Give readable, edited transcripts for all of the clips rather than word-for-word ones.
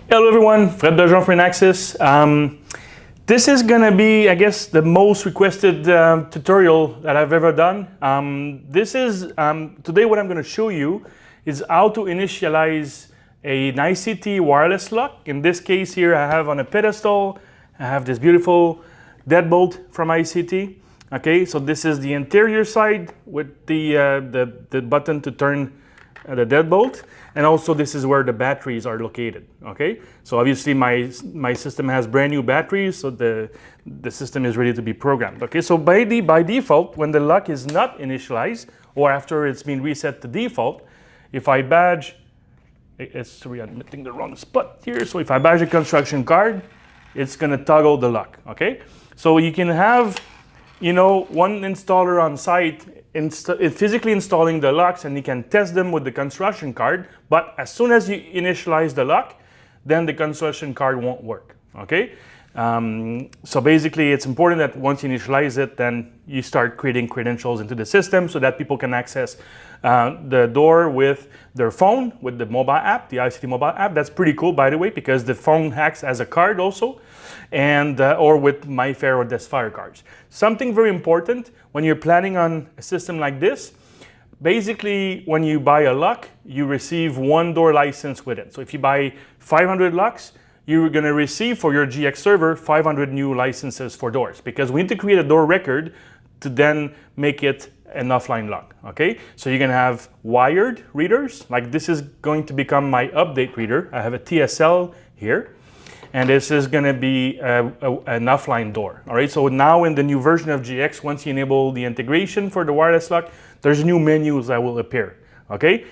Hello everyone, Fred Bergeron for Inaxsys. This is gonna be, I guess, the most requested tutorial that I've ever done. Today what I'm gonna show you is how to initialize an ICT wireless lock. In this case here, I have on a pedestal, I have this beautiful deadbolt from ICT. Okay, so this is the interior side with the button to turn the deadbolt, and also this is where the batteries are located. Okay, so obviously my system has brand new batteries, so the system is ready to be programmed. Okay, so by default, when the lock is not initialized or after it's been reset to default, if I badge, sorry, I'm hitting the wrong spot here. So if I badge a construction card, it's gonna toggle the lock. Okay, so you can have, you know, one installer on site physically installing the locks, and you can test them with the construction card, but as soon as you initialize the lock, then the construction card won't work. Okay, so basically it's important that once you initialize it, then you start creating credentials into the system so that people can access the door with their phone, with the mobile app, the ICT mobile app. That's pretty cool, by the way, because the phone acts as a card also, and or with MyFair or Desfire cards. Something very important when you're planning on a system like this, basically when you buy a lock, you receive one door license with it. So if you buy 500 locks, you're going to receive for your GX server 500 new licenses for doors, because we need to create a door record to then make it an offline lock. Okay, so you're going to have wired readers, like this is going to become my update reader. I have a TSL here, and this is going to be an offline door. All right, so now in the new version of GX, once you enable the integration for the wireless lock, there's new menus that will appear. Okay,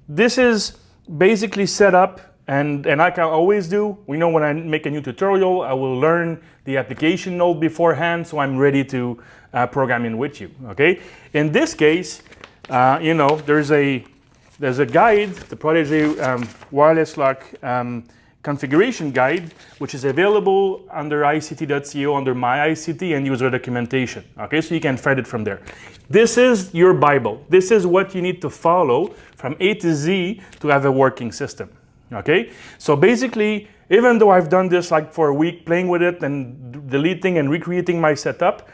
this is basically set up, and like I always do, we know when I make a new tutorial, I will learn the application node beforehand, so I'm ready to program in with you. Okay, in this case, you know, there's a guide, the Protege wireless lock configuration guide, which is available under ICT.co under My ICT and user documentation. Okay, so you can find it from there. This is your Bible. This is what you need to follow from A to Z to have a working system. Okay, so basically, even though I've done this like for a week, playing with it and deleting and recreating my setup,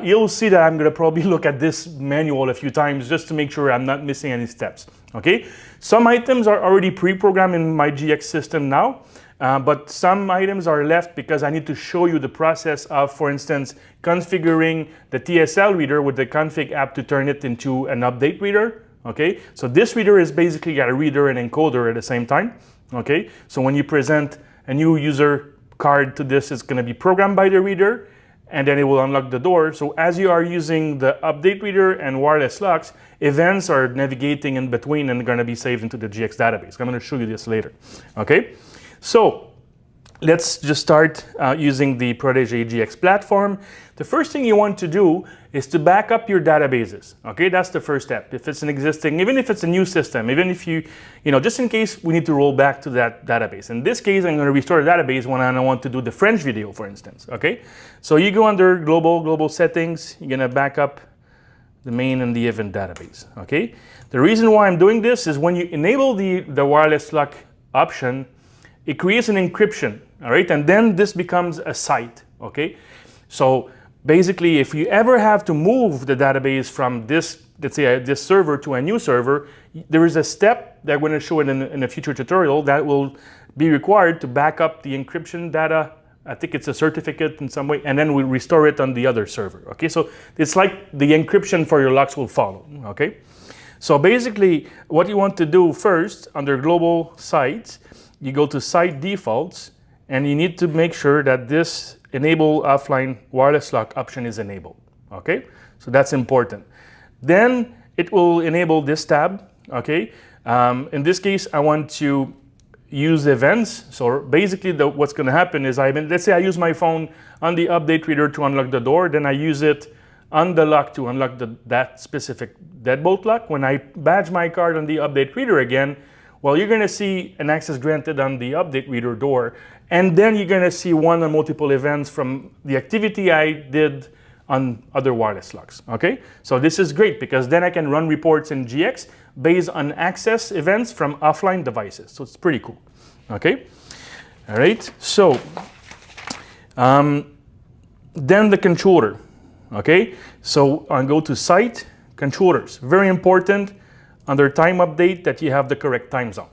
you'll see that I'm going to probably look at this manual a few times just to make sure I'm not missing any steps. Okay, some items are already pre-programmed in my GX system now, but some items are left because I need to show you the process of, for instance, configuring the TSL reader with the config app to turn it into an update reader. Okay, so this reader is basically got a reader and encoder at the same time. Okay, so when you present a new user card to this, it's going to be programmed by the reader, and then it will unlock the door. So as you are using the update reader and wireless locks, events are navigating in between and going to be saved into the GX database. I'm going to show you this later. Okay, so let's just start using the Protege GX platform. The first thing you want to do is to back up your databases. Okay, that's the first step. If it's an existing, even if it's a new system, even if you know, just in case we need to roll back to that database. In this case, I'm going to restore the database when I want to do the French video, for instance. Okay, so you go under global settings, you're going to back up the main and the event database. Okay, the reason why I'm doing this is when you enable the wireless lock option, it creates an encryption. All right, and then this becomes a site. Okay, so basically, if you ever have to move the database from this, let's say this server to a new server, there is a step that we're going to show it in a future tutorial that will be required to back up the encryption data. I think it's a certificate in some way, and then we restore it on the other server. Okay, so it's like the encryption for your locks will follow. Okay, so basically, what you want to do first under global sites, you go to site defaults, and you need to make sure that this enable offline wireless lock option is enabled. Okay, so that's important. Then it will enable this tab. Okay, in this case, I want to use events. So basically, what's going to happen is let's say I use my phone on the update reader to unlock the door. Then I use it on the lock to unlock that specific deadbolt lock. When I badge my card on the update reader again, well, you're going to see an access granted on the update reader door, and then you're going to see one or multiple events from the activity I did on other wireless locks. Okay, so this is great because then I can run reports in GX based on access events from offline devices. So it's pretty cool. Okay, All right, so then the controller. Okay, so I go to Site, Controllers. Very important under time update that you have the correct time zone.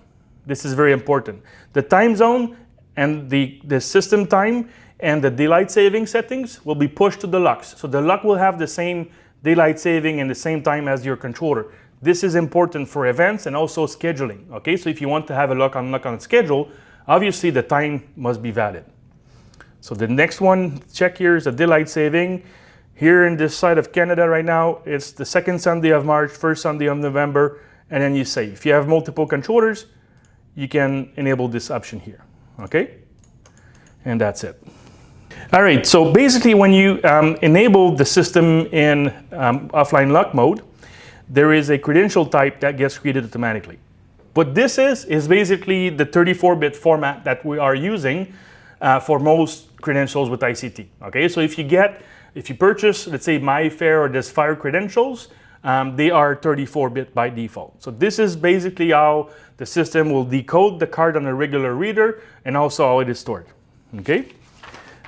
This is very important. The time zone and the system time and the daylight saving settings will be pushed to the LUX. So the LUX will have the same daylight saving and the same time as your controller. This is important for events and also scheduling. Okay, so if you want to have a lock on schedule, obviously the time must be valid. So the next one, check here is the daylight saving. Here in this side of Canada right now, it's the second Sunday of March, first Sunday of November, and then you save. If you have multiple controllers, you can enable this option here, okay? And that's it. All right, so basically when you enable the system in offline lock mode, there is a credential type that gets created automatically. What this is basically the 34-bit format that we are using for most credentials with ICT, okay? So if you purchase, let's say MyFair or this Fire credentials, they are 34-bit by default. So this is basically how the system will decode the card on a regular reader and also how it is stored, okay?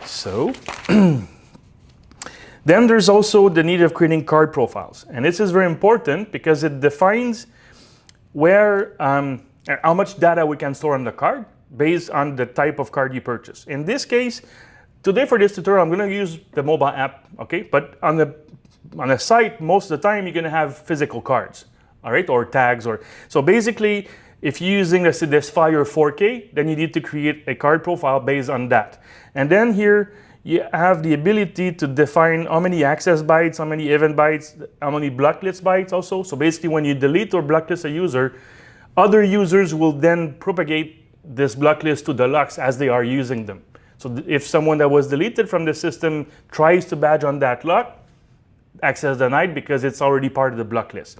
So then there's also the need of creating card profiles. And this is very important because it defines where, how much data we can store on the card based on the type of card you purchase. In this case, today for this tutorial, I'm going to use the mobile app, okay? But on a site, most of the time, you're going to have physical cards, all right? Or tags, so basically, if you're using this Fire 4K, then you need to create a card profile based on that. And then here, you have the ability to define how many access bytes, how many event bytes, how many blocklist bytes also. So basically, when you delete or blocklist a user, other users will then propagate this blocklist to the LUX as they are using them. So if someone that was deleted from the system tries to badge on that lock, access denied because it's already part of the blocklist.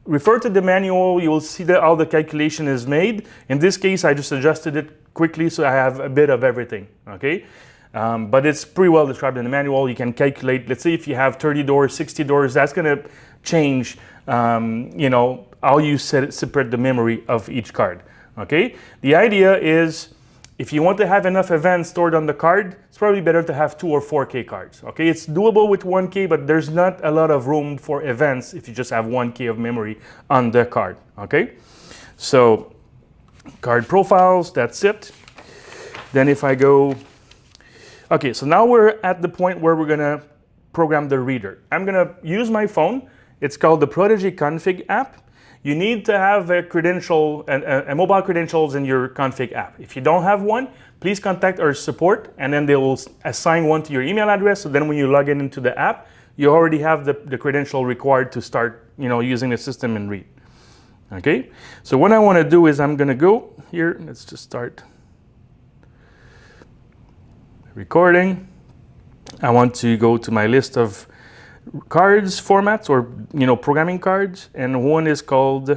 Refer to the manual, you will see that how the calculation is made. In this case, I just adjusted it quickly so I have a bit of everything, okay? But it's pretty well described in the manual. You can calculate, let's say if you have 30 doors, 60 doors, that's gonna change, you know, how you separate the memory of each card, okay? The idea is, if you want to have enough events stored on the card, it's probably better to have 2 or 4K cards, okay? It's doable with 1K, but there's not a lot of room for events if you just have 1K of memory on the card, okay? So, card profiles, that's it. Then if I go, okay, so now we're at the point where we're gonna program the reader. I'm gonna use my phone. It's called the Protege config app. You need to have a credential, a mobile credentials in your config app. If you don't have one, please contact our support and then they will assign one to your email address. So then when you log in into the app, you already have the credential required to start, you know, using the system and read. Okay, so what I want to do is I'm going to go here. Let's just start recording. I want to go to my list of cards formats or, you know, programming cards, and one is called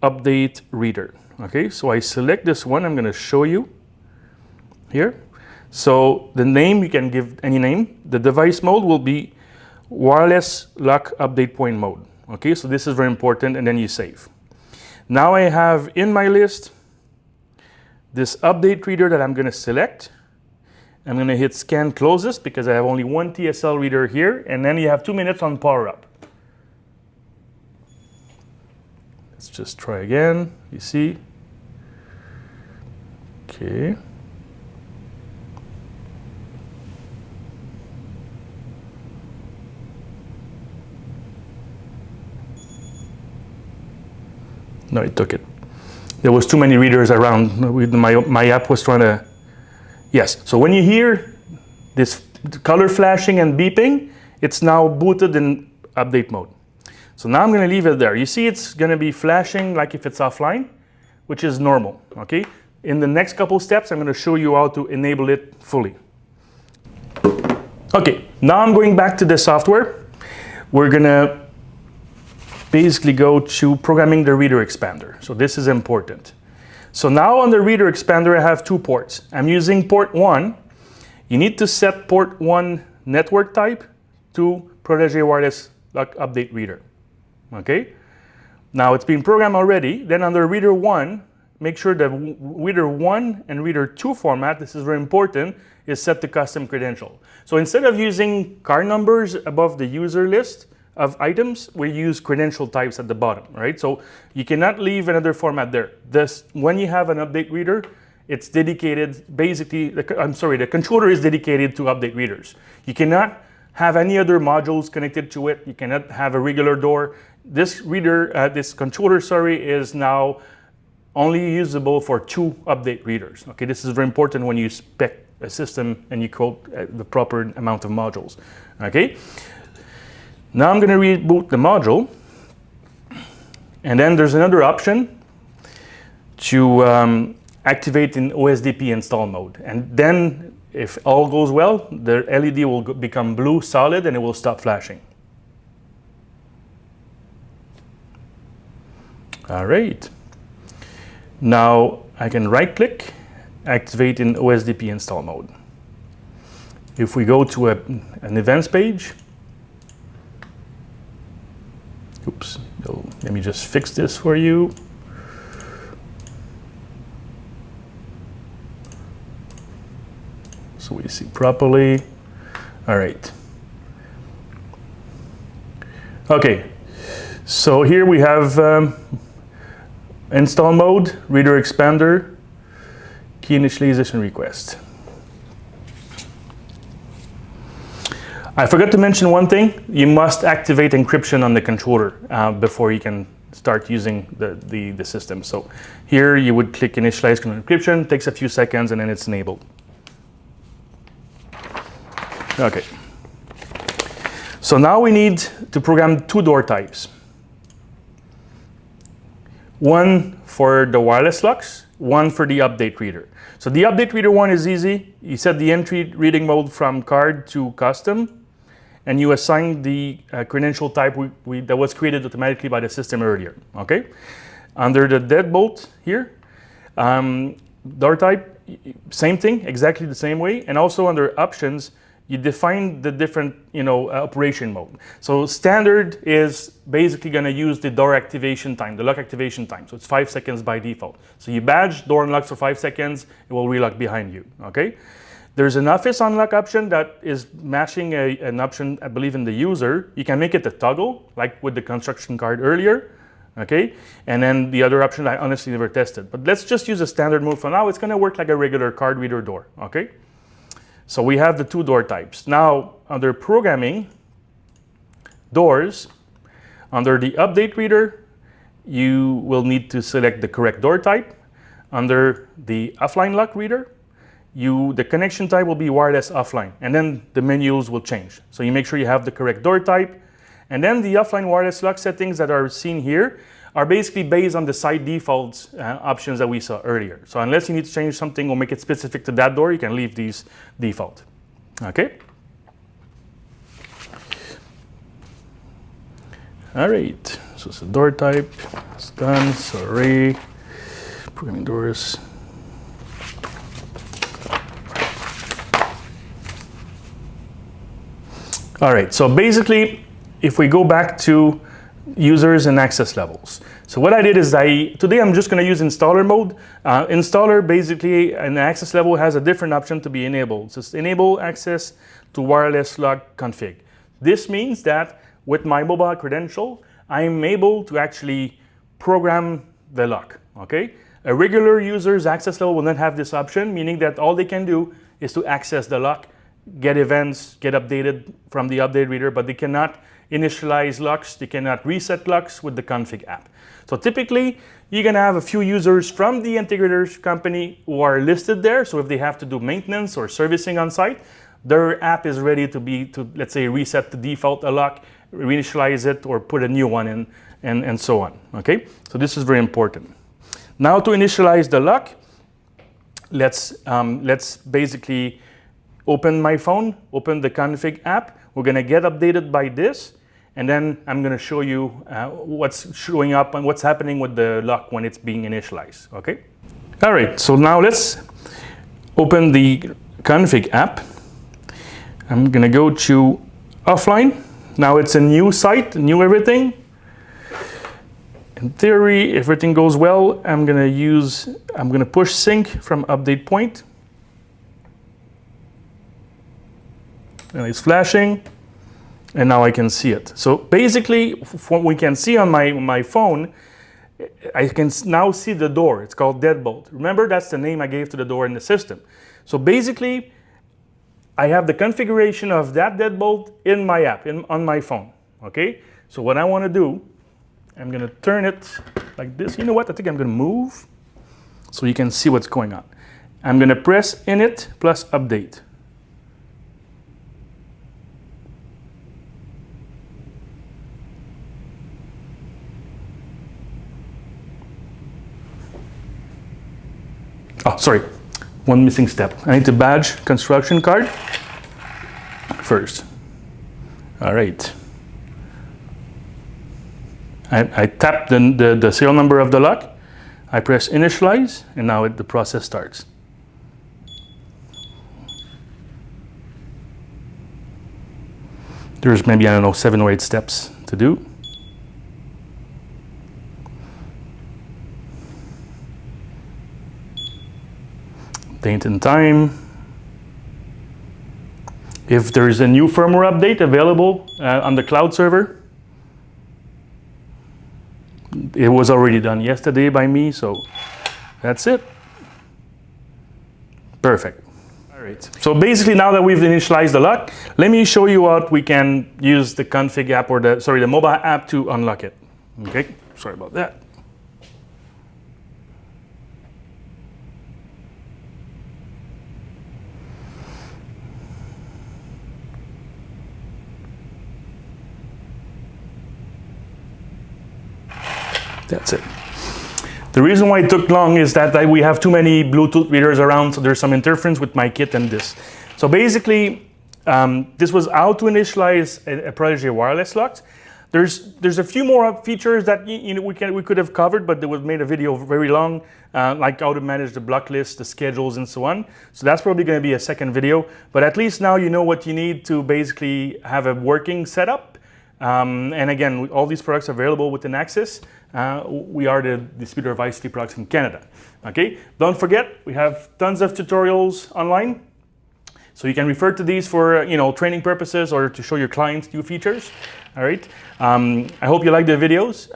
update reader. Okay, so I select this one. I'm going to show you here. So the name, you can give any name. The device mode will be wireless lock update point mode. Okay, so this is very important, and then you save. Now I have in my list this update reader that I'm going to select. I'm going to hit scan closest because I have only one TSL reader here, and then you have 2 minutes on power up. Let's just try again. You see? Okay. No, it took it. There was too many readers around. My app was trying to. Yes, so when you hear this color flashing and beeping, it's now booted in update mode. So now I'm going to leave it there. You see it's going to be flashing like if it's offline, which is normal, okay? In the next couple steps, I'm going to show you how to enable it fully. Okay, now I'm going back to the software. We're going to basically go to programming the reader expander. So this is important. So now on the reader expander, I have 2 ports. I'm using port 1. You need to set port 1 network type to Protege wireless lock update reader. Okay? Now it's been programmed already. Then under reader 1, make sure that reader 1 and reader 2 format, this is very important, is set to custom credential. So instead of using card numbers above the user list of items, we use credential types at the bottom, right? So you cannot leave another format there. When you have an update reader, it's dedicated, basically, the controller is dedicated to update readers. You cannot have any other modules connected to it. You cannot have a regular door. This controller, is now only usable for 2 update readers. Okay, this is very important when you spec a system and you quote the proper amount of modules. Okay, now I'm going to reboot the module, and then there's another option to activate in OSDP install mode, and then if all goes well, the LED will become blue solid and it will stop flashing. All right. Now I can right click, activate in OSDP install mode. If we go to an events page, oops, let me just fix this for you. So we see properly. All right. Okay, so here we have install mode, reader expander, key initialization request. I forgot to mention one thing. You must activate encryption on the controller before you can start using the system. So here you would click initialize encryption, takes a few seconds, and then it's enabled. Okay. So now we need to program 2 door types. One for the wireless locks, one for the update reader. So the update reader one is easy. You set the entry reading mode from card to custom, and you assign the credential type that was created automatically by the system earlier. Okay. Under the deadbolt here, door type, same thing, exactly the same way. And also under options, you define the different, operation mode. So standard is basically going to use the door activation time, the lock activation time. So it's 5 seconds by default. So you badge, door unlocks for 5 seconds, it will relock behind you, okay? There's an office unlock option that is matching an option, I believe, in the user. You can make it a toggle, like with the construction card earlier, okay? And then the other option I honestly never tested. But let's just use a standard mode for now. It's going to work like a regular card reader door, okay? So we have the 2 door types. Now, under programming, doors, under the update reader, you will need to select the correct door type. Under the offline lock reader, the connection type will be wireless offline, and then the menus will change. So you make sure you have the correct door type. And then the offline wireless lock settings that are seen here are basically based on the site defaults options that we saw earlier. So unless you need to change something or make it specific to that door, you can leave these default. Okay? All right, so it's a door type, it's done, so array, programming doors. All right, so basically, if we go back to users and access levels. So what I did is today I'm just going to use installer mode. Installer, basically, an access level has a different option to be enabled. So it's enable access to wireless lock config. This means that with my mobile credential, I'm able to actually program the lock, okay? A regular user's access level will not have this option, meaning that all they can do is to access the lock, get events, get updated from the update reader, but they cannot initialize locks, they cannot reset locks with the config app. So typically, you're gonna have a few users from the integrators company who are listed there, so if they have to do maintenance or servicing on site, their app is ready to let's say, reset the default lock, reinitialize it, or put a new one in, and so on, okay? So this is very important. Now to initialize the lock, let's basically open my phone, open the config app. We're gonna get updated by this, and then I'm gonna show you what's showing up and what's happening with the lock when it's being initialized, okay? All right, so now let's open the config app. I'm gonna go to offline. Now it's a new site, new everything. in theory, if everything goes well, I'm gonna push sync from update point. And it's flashing, and now I can see it. So basically, what we can see on my phone, I can now see the door. It's called deadbolt. Remember, that's the name I gave to the door in the system. So basically, I have the configuration of that deadbolt in my app, on my phone, okay? So what I wanna do, I'm gonna turn it like this. You know what, I think I'm gonna move so you can see what's going on. I'm gonna press init plus update. Oh, sorry, one missing step. I need to badge construction card first. All right. I tap the serial number of the lock. I press initialize, and now the process starts. There's maybe, I don't know, 7 or 8 steps to do. Date and time. If there is a new firmware update available on the cloud server, it was already done yesterday by me, so that's it. Perfect. All right. So basically, now that we've initialized the lock, let me show you what we can use the config app or the mobile app to unlock it. Okay. Sorry about that. That's it. The reason why it took long is that we have too many Bluetooth readers around, so there's some interference with my kit and this. So basically, this was how to initialize a Protege wireless lock. There's a few more features that we could have covered, but they would made a video very long, like how to manage the block list, the schedules, and so on. So that's probably going to be a second video. But at least now you know what you need to basically have a working setup. And again, all these products are available with Inaxsys. We are the distributor of ICT products in Canada. Okay, don't forget, we have tons of tutorials online, so you can refer to these for training purposes or to show your clients new features. All right. I hope you like the videos.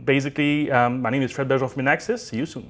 Basically, my name is Fred Bergeron from Inaxsys. See you soon.